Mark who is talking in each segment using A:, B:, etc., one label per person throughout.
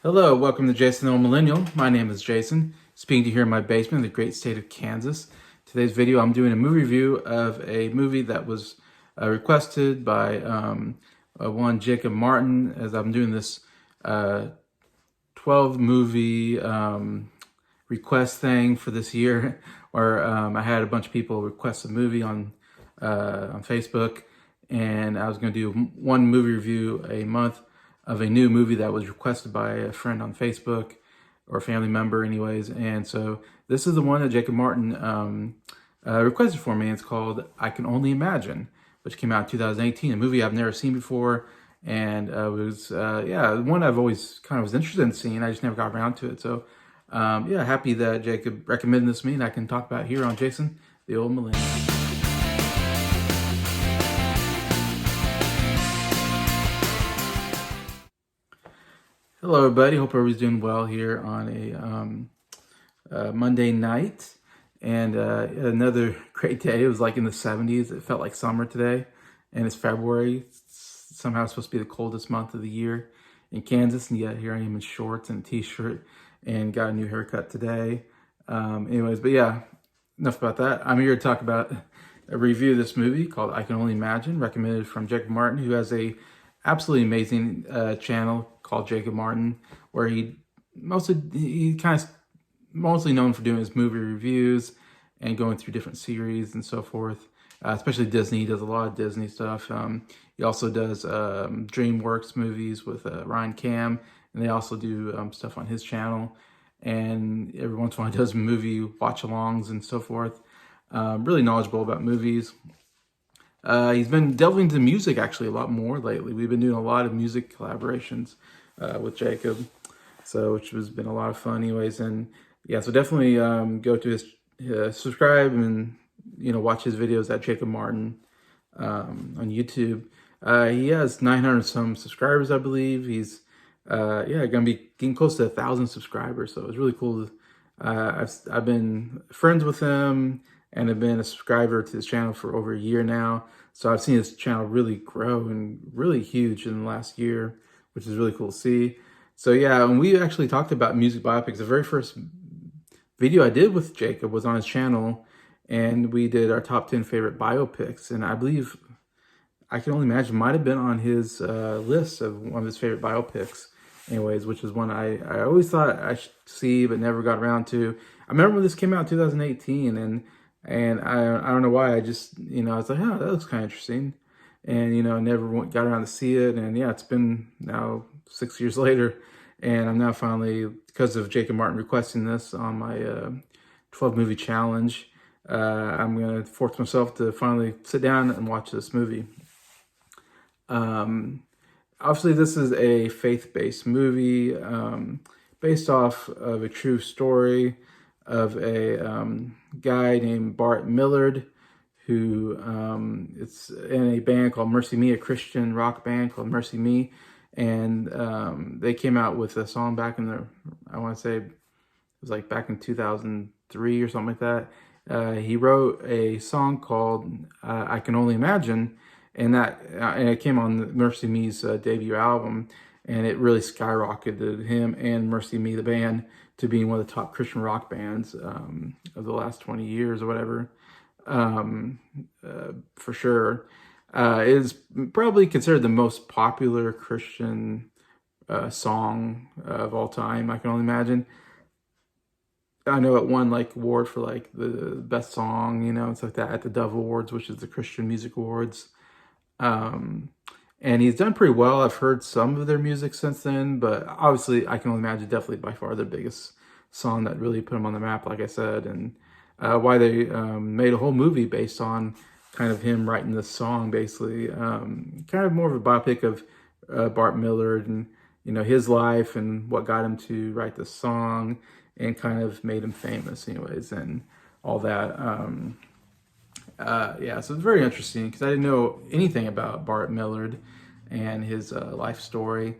A: Hello, welcome to Jason the Old Millennial. My name is Jason, speaking to you here in my basement in the great state of Kansas. Today's video, I'm doing a movie review of a movie that was requested by one Jacob Martin, as I'm doing this 12 movie request thing for this year, where I had a bunch of people request a movie on Facebook, and I was going to do one movie review a month of a new movie that was requested by a friend on Facebook or a family member anyways. And so this is the one that Jacob Martin requested for me. It's called I Can Only Imagine, which came out in 2018, a movie I've never seen before. And it was, one I've always kind of was interested in seeing. I just never got around to it. So happy that Jacob recommended this to me and I can talk about it here on Jason, the Old Millennial. Hello, everybody. Hope everybody's doing well here on a Monday night. And another great day. It was like in the 70s. It felt like summer today. And it's February. It's somehow supposed to be the coldest month of the year in Kansas. And yet here I am in shorts and a t-shirt and got a new haircut today. Anyways, but yeah, enough about that. I'm here to talk about a review of this movie called I Can Only Imagine, recommended from Jacob Martin, who has a absolutely amazing channel called Jacob Martin, where he kind of mostly known for doing his movie reviews and going through different series and so forth, especially Disney. He does a lot of Disney stuff. He also does DreamWorks movies with Ryan Cam, and they also do stuff on his channel. And every once in a while he does movie watch-alongs and so forth. Really knowledgeable about movies. He's been delving into music actually a lot more lately. We've been doing a lot of music collaborations with Jacob, which has been a lot of fun anyways. And yeah, so definitely go to his subscribe and watch his videos at Jacob Martin on YouTube. He has 900 some subscribers, I believe. He's gonna be getting close to 1,000 subscribers, so it's really cool. I've been friends with him and have been a subscriber to his channel for over a year now. So I've seen his channel really grow and really huge in the last year, which is really cool to see. So yeah, and we actually talked about music biopics. The very first video I did with Jacob was on his channel, and we did our top 10 favorite biopics. And I believe I Can Only Imagine might have been on his list of one of his favorite biopics anyways, which is one I always thought I should see but never got around to. I remember when this came out in 2018, and I don't know why, I just, I was like, oh, that looks kind of interesting. And, never got around to see it. And yeah, it's been now 6 years later. And I'm now finally, because of Jacob Martin requesting this on my 12 movie challenge, I'm going to force myself to finally sit down and watch this movie. Obviously, this is a faith-based movie based off of a true story of a guy named Bart Millard, who it's in a band called MercyMe, a Christian rock band called MercyMe. And they came out with a song back in I want to say it was like back in 2003 or something like that. He wrote a song called I Can Only Imagine, and it came on MercyMe's debut album, and it really skyrocketed him and MercyMe, the band, to being one of the top Christian rock bands of the last 20 years or whatever, for sure. It is probably considered the most popular Christian song of all time, I Can Only Imagine. I know it won like award for like the best song, it's like that at the Dove Awards, which is the Christian Music Awards. And he's done pretty well. I've heard some of their music since then, but obviously I Can Only Imagine definitely by far the biggest song that really put him on the map, like I said, and why they made a whole movie based on kind of him writing this song, basically. Kind of more of a biopic of Bart Millard and, his life and what got him to write this song and kind of made him famous anyways and all that. So it's very interesting because I didn't know anything about Bart Millard and his life story,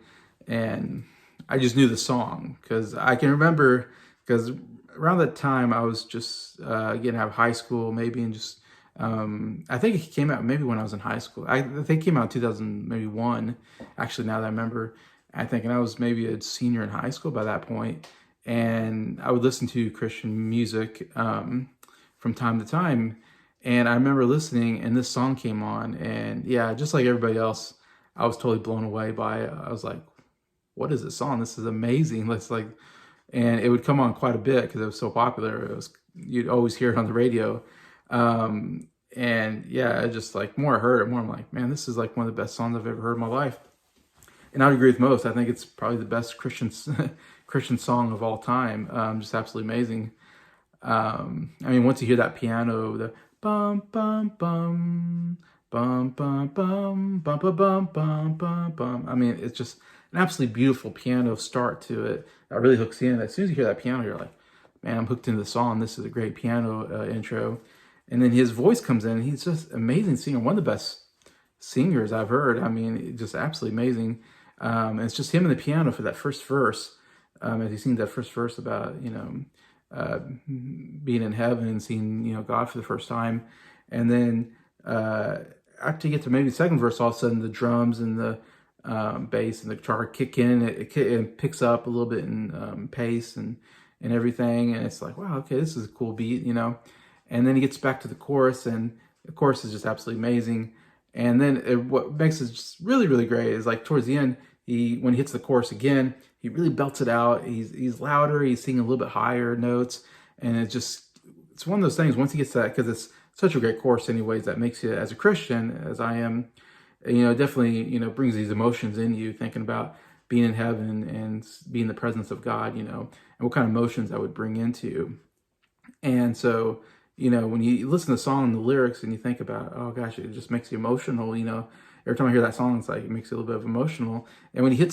A: and I just knew the song because I can remember, because around that time I was just getting out of high school maybe, and just I think it came out maybe when I was in high school. I think it came out in 2000, maybe one. Actually, now that I remember, I think, and I was maybe a senior in high school by that point, and I would listen to Christian music from time to time. And I remember listening, and this song came on, and yeah, just like everybody else, I was totally blown away by it. I was like, "What is this song? This is amazing!" Let's like, and it would come on quite a bit because it was so popular. It was you'd always hear it on the radio. And yeah, just like more I heard it, more I'm like, man, this is like one of the best songs I've ever heard in my life. And I would agree with most. I think it's probably the best Christian Christian song of all time. Just absolutely amazing. I mean, once you hear that piano, the bum bum bum bum bum bum bum bum bum bum bum bum. I mean, it's just an absolutely beautiful piano start to it that really hooks you in. As soon as you hear that piano, you're like, man, I'm hooked into the song. This is a great piano intro. And then his voice comes in. He's just amazing singer, one of the best singers I've heard. I mean, just absolutely amazing. And it's just him and the piano for that first verse. As he sings that first verse about, being in heaven and seeing, God for the first time. And then after you get to maybe the second verse, all of a sudden the drums and the bass and the guitar kick in. It picks up a little bit in pace and everything. And it's like, wow, okay, this is a cool beat. And then he gets back to the chorus, and the chorus is just absolutely amazing. And then what makes it just really, really great is like towards the end, when he hits the chorus again, he really belts it out. He's louder. He's singing a little bit higher notes, and it's one of those things. Once he gets to that, because it's such a great chorus, anyways, that makes you, as a Christian, as I am, definitely brings these emotions in you, thinking about being in heaven and being in the presence of God, and what kind of emotions that would bring into you. And so, when you listen to the song and the lyrics and you think about, oh gosh, it just makes you emotional, every time I hear that song, it's like, it makes you a little bit of emotional. And when he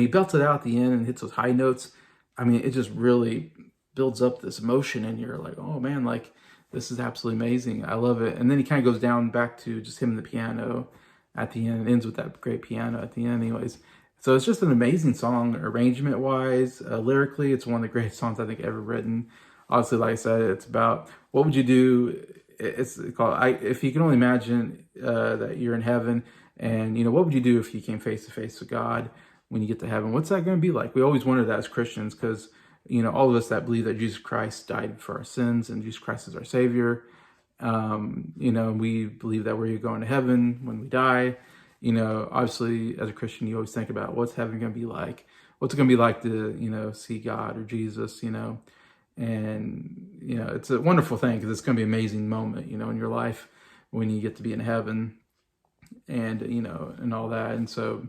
A: belts it out at the end and hits those high notes, I mean, it just really builds up this emotion and you're like, oh man, like this is absolutely amazing. I love it. And then he kind of goes down back to just him and the piano at the end. It ends with that great piano at the end anyways. So it's just an amazing song, arrangement wise, lyrically. It's one of the greatest songs I think ever written. Obviously, like I said, it's about what would you do. It's called if you can only imagine that you're in heaven, and what would you do if you came face to face with God when you get to heaven? What's that going to be like? We always wonder that as Christians, because all of us that believe that Jesus Christ died for our sins and Jesus Christ is our Savior. We believe that we're going to heaven when we die. Obviously, as a Christian, you always think about what's heaven going to be like. What's it going to be like to see God or Jesus? And it's a wonderful thing because it's going to be an amazing moment in your life when you get to be in heaven and and all that. And so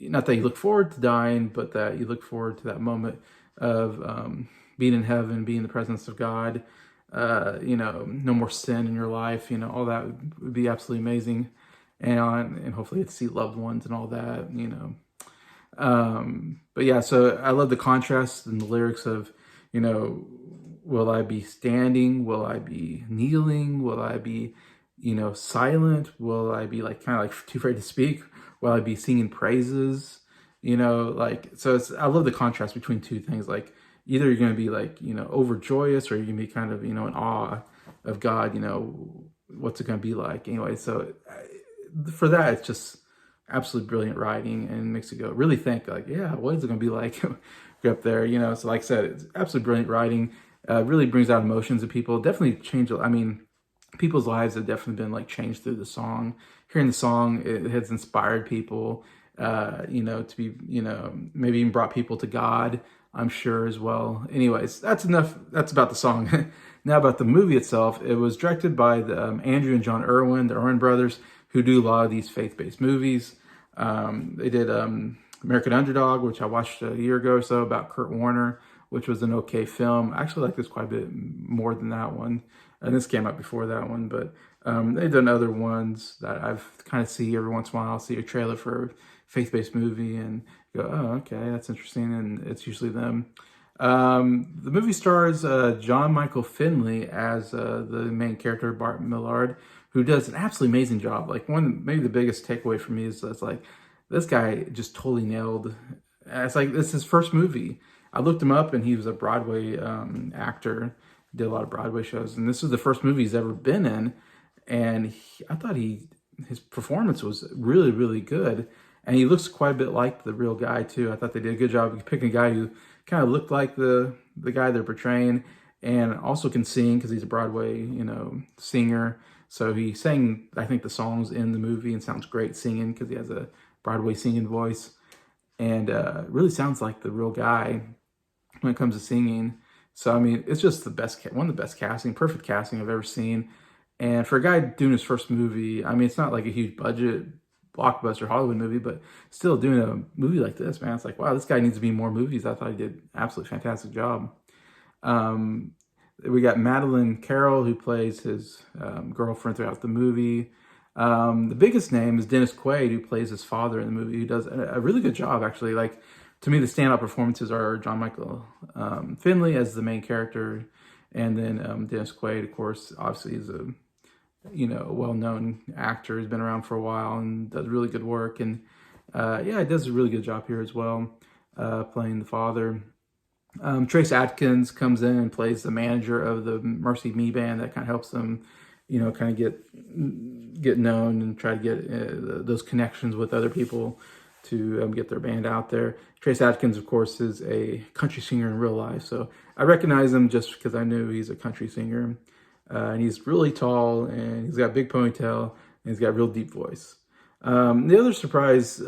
A: not that you look forward to dying, but that you look forward to that moment of being in heaven, being in the presence of God, no more sin in your life, all that would be absolutely amazing. And hopefully get to see loved ones and all that. But yeah, so I love the contrast and the lyrics of will I be standing? Will I be kneeling? Will I be, silent? Will I be kind of like too afraid to speak? Will I be singing praises? So I love the contrast between two things. Like either you're going to be overjoyous, or you're going to be kind of, in awe of God, what's it going to be like anyway. So for that, it's just absolutely brilliant writing, and makes you go really think yeah, what is it going to be like up there, so like I said, it's absolutely brilliant writing. Really brings out emotions in people. Definitely changed. I mean, people's lives have definitely been changed through the song. Hearing the song, it has inspired people, to be, maybe even brought people to God, I'm sure, as well. Anyways, that's enough. That's about the song. Now about the movie itself. It was directed by Andrew and John Irwin, the Irwin brothers, who do a lot of these faith-based movies. They did American Underdog, which I watched a year ago or so, about Kurt Warner, which was an okay film. I actually like this quite a bit more than that one. And this came out before that one, but they've done other ones that I've kind of see every once in a while. I'll see a trailer for a faith-based movie and go, oh, okay, that's interesting. And it's usually them. The movie stars John Michael Finley as the main character, Bart Millard, who does an absolutely amazing job. Maybe the biggest takeaway for me is that's this guy just totally nailed. It's this is his first movie. I looked him up, and he was a Broadway actor. Did a lot of Broadway shows, and this was the first movie he's ever been in. and I thought his performance was really, really good. And he looks quite a bit like the real guy too. I thought they did a good job of picking a guy who kind of looked like the guy they're portraying, and also can sing because he's a Broadway, singer. So he sang, I think, the songs in the movie and sounds great singing because he has a Broadway singing voice, and really sounds like the real guy when it comes to singing. So I mean, it's just one of the best casting, perfect casting I've ever seen. And for a guy doing his first movie, I mean, it's not like a huge budget blockbuster Hollywood movie, but still doing a movie like this, man, it's like, wow, this guy needs to be in more movies. I thought he did an absolutely fantastic job. Um, we got Madeline Carroll, who plays his girlfriend throughout the movie. The biggest name is Dennis Quaid, who plays his father in the movie, who does a really good job, actually. Like, to me, the standout performances are John Michael Finley as the main character, and then Dennis Quaid, of course, obviously is a well-known actor. He's been around for a while and does really good work. And yeah, he does a really good job here as well, playing the father. Trace Adkins comes in and plays the manager of the Mercy Me band that kind of helps them, kind of get known and try to get those connections with other people to get their band out there. Trace Adkins, of course, is a country singer in real life, so I recognize him just because I knew he's a country singer. And he's really tall, and he's got a big ponytail, and he's got a real deep voice. The other surprise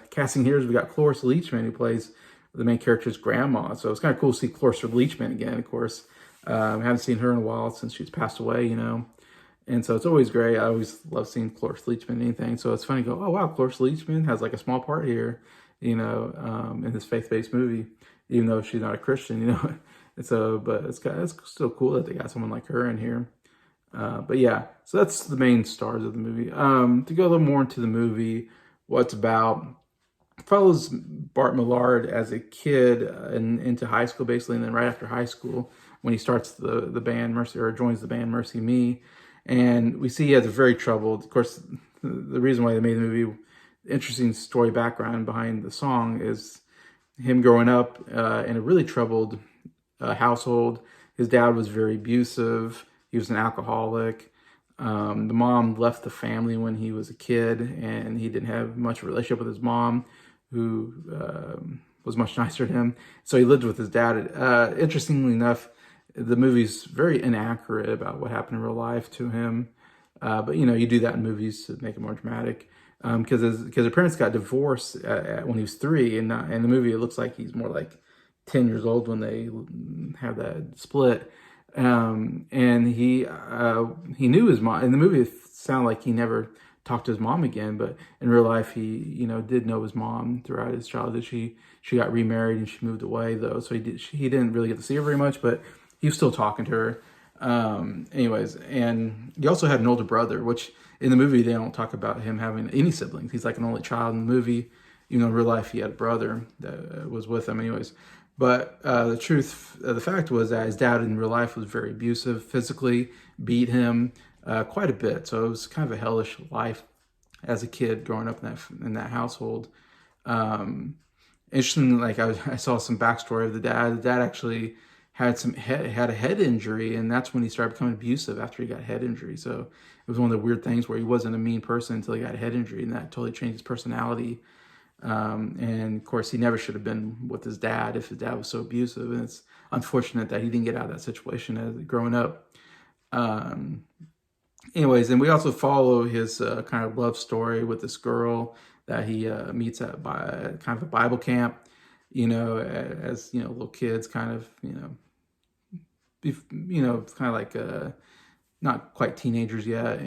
A: casting here is we got Cloris Leachman, who plays the main character's grandma. So it's kind of cool to see Cloris Leachman again, of course. I haven't seen her in a while since she's passed away, And so it's always great. I always love seeing Cloris Leachman in anything. So it's funny to go, oh, wow, Cloris Leachman has like a small part here, in this faith-based movie, even though she's not a Christian, And so, but it's still cool that they got someone like her in here. But yeah, so that's the main stars of the movie. To go a little more into the movie, what it's about, follows Bart Millard as a kid and into high school, basically, and then right after high school, when he starts the band Mercy, or joins the band Mercy Me, and we see he has a very troubled. Of course, the reason why they made the movie, interesting story background behind the song, is him growing up in a really troubled household. His dad was very abusive. He was an alcoholic. The mom left the family when he was a kid, and he didn't have much of a relationship with his mom, who was much nicer to him. So he lived with his dad. Interestingly enough, the movie's very inaccurate about what happened in real life to him. But you do that in movies to make it more dramatic. Because his parents got divorced when he was 3, and in the movie it looks like he's more like 10 years old when they have that split. And he knew his mom. In the movie, it sounded like he never talked to his mom again, but in real life, he did know his mom throughout his childhood. She got remarried and she moved away though, so he didn't really get to see her very much, but he was still talking to her. Anyways, and he also had an older brother, which in the movie they don't talk about him having any siblings. He's like an only child in the movie. In real life he had a brother that was with him. Anyways. But the fact was that his dad in real life was very abusive, physically beat him quite a bit. So it was kind of a hellish life as a kid growing up in that household. Interesting, like I saw some backstory of the dad. The dad actually had a head injury, and that's when he started becoming abusive after he got a head injury. So it was one of the weird things where he wasn't a mean person until he got a head injury, and that totally changed his personality. And of course, he never should have been with his dad if his dad was so abusive. And it's unfortunate that he didn't get out of that situation as growing up. Anyways, and we also follow his kind of love story with this girl that he meets at kind of a Bible camp. As little kids, kind of kind of like not quite teenagers yet,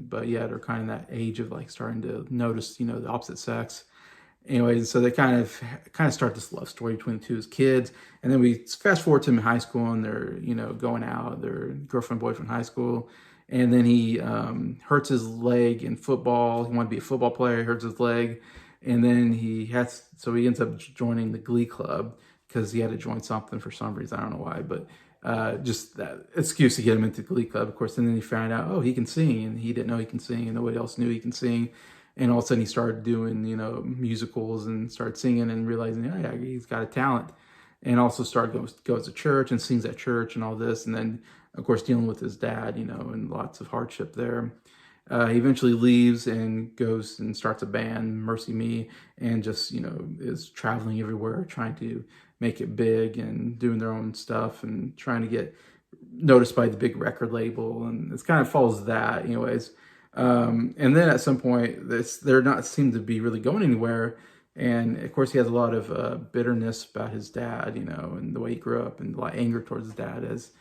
A: but yet are kind of that age of like starting to notice the opposite sex. Anyways, so they kind of start this love story between the two as kids, and then we fast forward to them in high school, and they're going out, their girlfriend boyfriend high school, and then he hurts his leg in football. He wanted to be a football player, he hurts his leg, and then he ends up joining the Glee Club because he had to join something for some reason. I don't know why, but just that excuse to get him into the Glee Club, of course. And then he found out, oh, he can sing, and he didn't know he can sing, and nobody else knew he can sing. And all of a sudden he started doing, musicals and started singing and realizing, oh, yeah, he's got a talent. And also started goes to church and sings at church and all this. And then of course, dealing with his dad, and lots of hardship there. He eventually leaves and goes and starts a band, Mercy Me, and just, is traveling everywhere, trying to make it big and doing their own stuff and trying to get noticed by the big record label. And it kind of follows that, anyways. And then at some point, they're not seem to be really going anywhere. And of course, he has a lot of bitterness about his dad, and the way he grew up, and a lot of anger towards his dad, as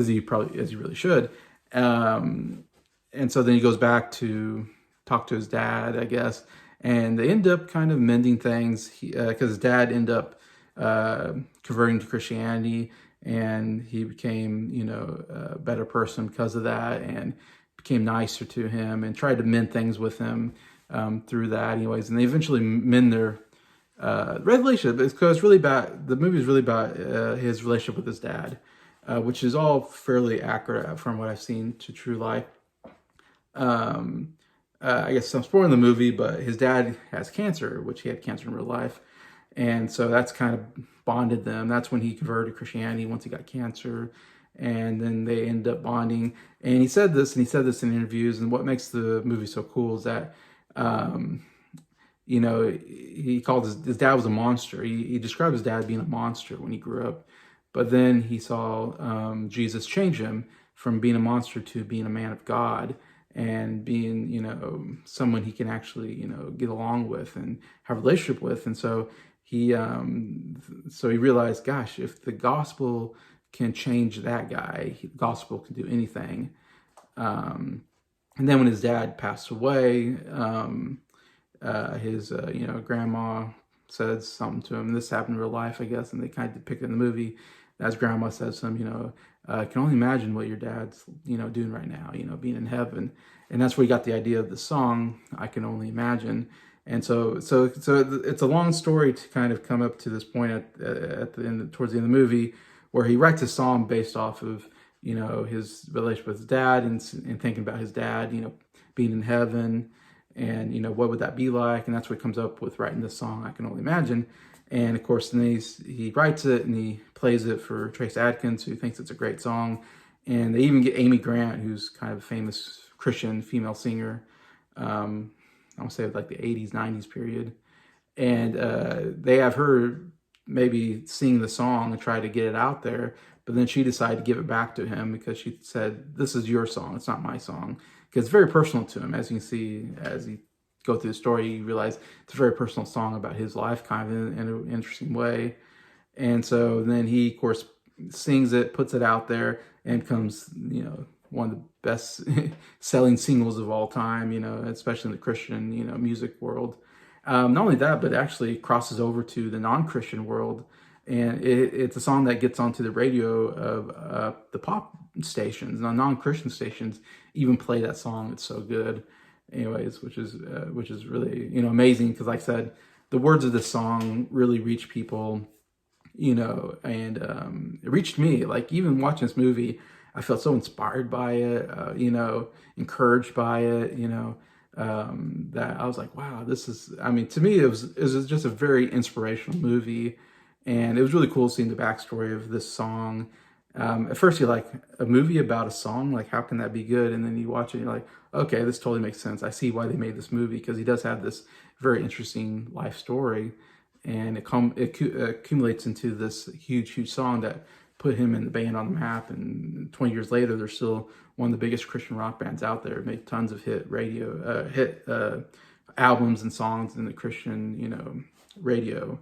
A: he really should. And so then he goes back to talk to his dad, I guess, and they end up kind of mending things because his dad ended up converting to Christianity, and he became, a better person because of that, and became nicer to him and tried to mend things with him through that, anyways. And they eventually mend their relationship. Because really about the movie is really about his relationship with his dad, which is all fairly accurate from what I've seen to true life. I guess I'm spoiling the movie, but his dad has cancer, which he had cancer in real life. And so that's kind of bonded them. That's when he converted to Christianity once he got cancer. And then they end up bonding. And he said this in interviews. And what makes the movie so cool is that, he called his dad was a monster. He described his dad being a monster when he grew up. But then he saw Jesus change him from being a monster to being a man of God, and being, someone he can actually, get along with and have a relationship with. And so he realized, gosh, if the gospel can change that guy, the gospel can do anything. And then when his dad passed away, his, grandma said something to him. This happened in real life, I guess, and they kind of depicted in the movie. As grandma says to him, I can only imagine what your dad's, doing right now, being in heaven. And that's where he got the idea of the song, I Can Only Imagine. And so it's a long story to kind of come up to this point at the end, towards the end of the movie, where he writes a song based off of, his relationship with his dad, and thinking about his dad, being in heaven, and, what would that be like? And that's what comes up with writing this song, I Can Only Imagine. And of course, then he writes it and he plays it for Trace Adkins, who thinks it's a great song. And they even get Amy Grant, who's kind of a famous Christian female singer. I would say like the 80s, 90s period. And they have her maybe sing the song and try to get it out there. But then she decided to give it back to him because she said, this is your song, it's not my song. Because it's very personal to him, as you can see, as he go through the story, you realize it's a very personal song about his life, kind of in an interesting way. And so then he, of course, sings it, puts it out there, and becomes, one of the best selling singles of all time, especially in the Christian, music world. Not only that, but it actually crosses over to the non-Christian world. And it's a song that gets onto the radio of the pop stations. The non-Christian stations even play that song. It's so good. Anyways, which is really, amazing, because like I said, the words of this song really reach people, and it reached me. Like, even watching this movie, I felt so inspired by it, encouraged by it, that I was like, wow, to me, it was just a very inspirational movie. And it was really cool seeing the backstory of this song. At first you're like, a movie about a song, like how can that be good? And then you watch it and you're like, okay, this totally makes sense. I see why they made this movie, because he does have this very interesting life story, and it accumulates into this huge song that put him and the band on the map. And 20 years later, they're still one of the biggest Christian rock bands out there. Made tons of hit albums and songs in the Christian, radio.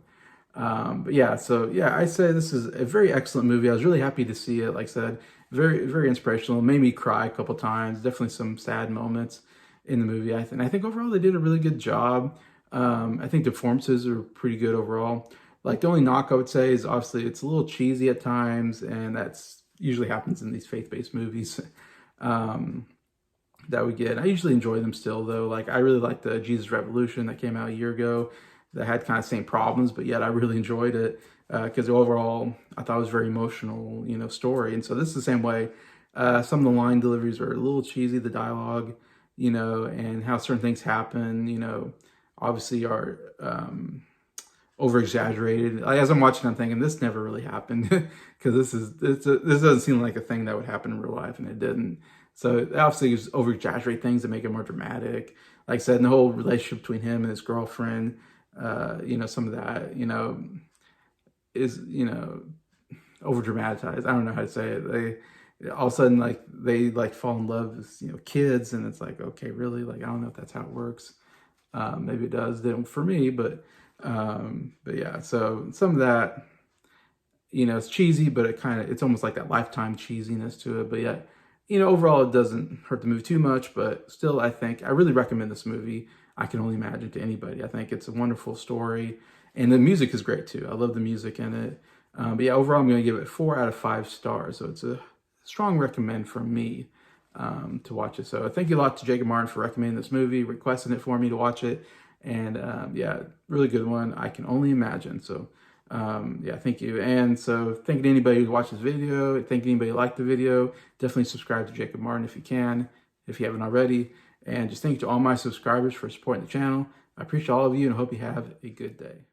A: But yeah, I say this is a very excellent movie. I was really happy to see it. Like I said, very, very inspirational. It made me cry a couple times. Definitely some sad moments in the movie. I think overall they did a really good job. I think the performances are pretty good overall. Like, the only knock I would say is obviously it's a little cheesy at times, and that's usually happens in these faith-based movies that we get. I usually enjoy them still, though. Like, I really like the Jesus Revolution that came out a year ago, that had kind of same problems, but yet I really enjoyed it, because overall I thought it was a very emotional, story. And so this is the same way. Some of the line deliveries are a little cheesy, the dialogue, and how certain things happen, obviously are over exaggerated. Like, as I'm watching, I'm thinking this never really happened because this doesn't seem like a thing that would happen in real life, and it didn't. So obviously, just over exaggerate things to make it more dramatic. Like I said, the whole relationship between him and his girlfriend, some of that, is over dramatized. I don't know how to say it. They all of a sudden they fall in love as kids, and it's like, okay, really, like I don't know if that's how it works. Maybe it does. Didn't for me, but yeah. So some of that, it's cheesy, but it's almost like that Lifetime cheesiness to it. But yeah, overall it doesn't hurt the movie too much. But still, I really recommend this movie. I Can Only Imagine to anybody. I think it's a wonderful story, and the music is great too. I love the music in it. But yeah, overall I'm going to give it 4 out of 5 stars. So it's a strong recommend from me to watch it. So thank you a lot to Jacob Martin for recommending this movie, requesting it for me to watch it. And yeah, really good one. I Can Only Imagine. So yeah, thank you. And so thank you to anybody who watched this video. Thank you to anybody who liked the video. Definitely subscribe to Jacob Martin if you can, if you haven't already. And just thank you to all my subscribers for supporting the channel. I appreciate all of you and I hope you have a good day.